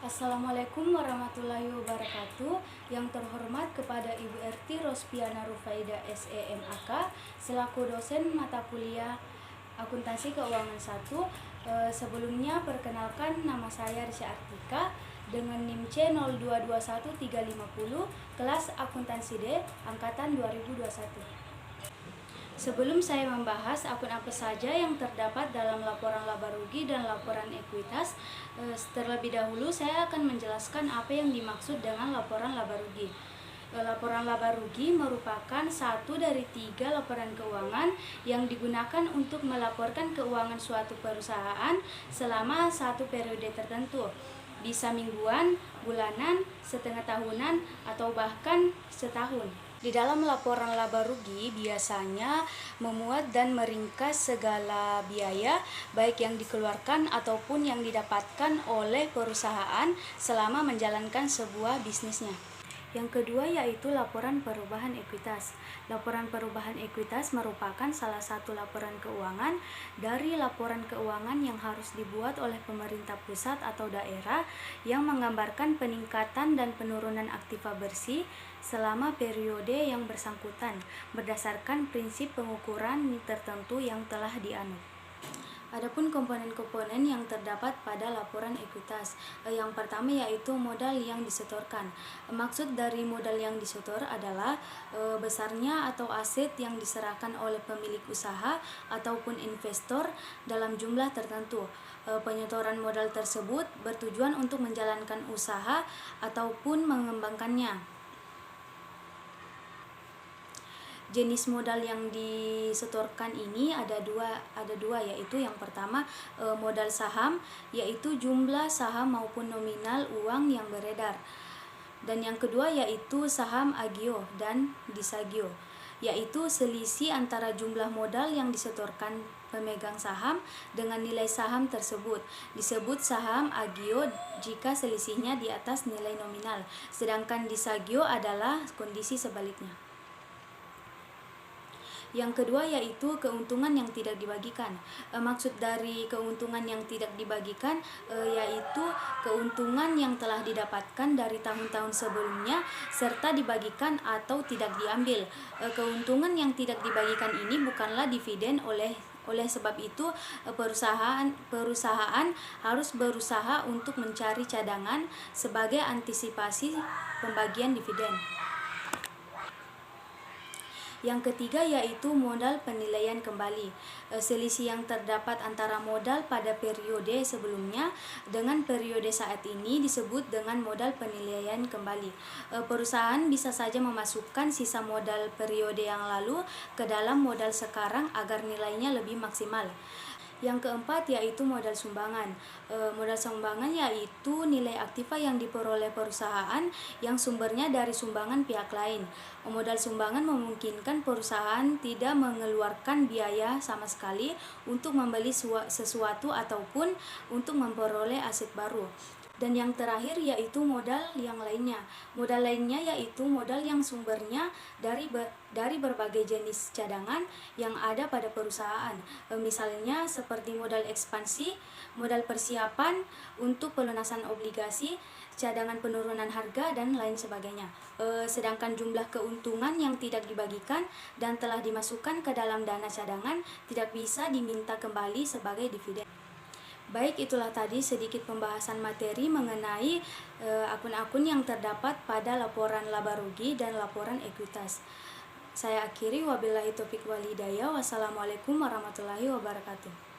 Assalamualaikum warahmatullahi wabarakatuh. Yang terhormat kepada Ibu RT Rospiana Rufaida SEMAK selaku dosen mata kuliah Akuntansi Keuangan 1. Sebelumnya perkenalkan, nama saya Risha Artika dengan NIM C 0221350 kelas Akuntansi D angkatan 2021. Sebelum saya membahas akun apa saja yang terdapat dalam laporan laba rugi dan laporan ekuitas, terlebih dahulu saya akan menjelaskan apa yang dimaksud dengan laporan laba rugi. Laporan laba rugi merupakan satu dari 3 laporan keuangan yang digunakan untuk melaporkan keuangan suatu perusahaan selama satu periode tertentu, bisa mingguan, bulanan, setengah tahunan, atau bahkan setahun. Di dalam laporan laba rugi biasanya memuat dan meringkas segala biaya baik yang dikeluarkan ataupun yang didapatkan oleh perusahaan selama menjalankan sebuah bisnisnya. Yang kedua yaitu laporan perubahan ekuitas. Laporan perubahan ekuitas merupakan salah satu laporan keuangan dari laporan keuangan yang harus dibuat oleh pemerintah pusat atau daerah yang menggambarkan peningkatan dan penurunan aktiva bersih selama periode yang bersangkutan berdasarkan prinsip pengukuran tertentu yang telah dianut. Adapun komponen-komponen yang terdapat pada laporan ekuitas, yang pertama yaitu modal yang disetorkan. Maksud dari modal yang disetor adalah besarnya atau aset yang diserahkan oleh pemilik usaha ataupun investor dalam jumlah tertentu. Penyetoran modal tersebut bertujuan untuk menjalankan usaha ataupun mengembangkannya. Jenis modal yang disetorkan ini ada dua yaitu yang pertama modal saham, yaitu jumlah saham maupun nominal uang yang beredar, dan yang kedua yaitu saham agio dan disagio, yaitu selisih antara jumlah modal yang disetorkan pemegang saham dengan nilai saham tersebut. Disebut saham agio jika selisihnya di atas nilai nominal, sedangkan disagio adalah kondisi sebaliknya. Yang kedua yaitu keuntungan yang tidak dibagikan. Maksud dari keuntungan yang tidak dibagikan yaitu keuntungan yang telah didapatkan dari tahun-tahun sebelumnya serta dibagikan atau tidak diambil. Keuntungan yang tidak dibagikan ini bukanlah dividen. Oleh sebab itu perusahaan harus berusaha untuk mencari cadangan sebagai antisipasi pembagian dividen. Yang ketiga yaitu modal penilaian kembali. Selisih yang terdapat antara modal pada periode sebelumnya dengan periode saat ini disebut dengan modal penilaian kembali. Perusahaan bisa saja memasukkan sisa modal periode yang lalu ke dalam modal sekarang agar nilainya lebih maksimal. Yang keempat yaitu modal sumbangan. Modal sumbangan yaitu nilai aktiva yang diperoleh perusahaan yang sumbernya dari sumbangan pihak lain. Modal sumbangan memungkinkan perusahaan tidak mengeluarkan biaya sama sekali untuk membeli sesuatu ataupun untuk memperoleh aset baru. Dan yang terakhir yaitu modal yang lainnya. Modal lainnya yaitu modal yang sumbernya dari berbagai jenis cadangan yang ada pada perusahaan. Misalnya seperti modal ekspansi, modal persiapan untuk pelunasan obligasi, cadangan penurunan harga, dan lain sebagainya. Sedangkan jumlah keuntungan yang tidak dibagikan dan telah dimasukkan ke dalam dana cadangan tidak bisa diminta kembali sebagai dividen. Baik, itulah tadi sedikit pembahasan materi mengenai akun-akun yang terdapat pada laporan laba rugi dan laporan ekuitas. Saya akhiri, wabillahi taufiq wal hidayah. Wassalamualaikum warahmatullahi wabarakatuh.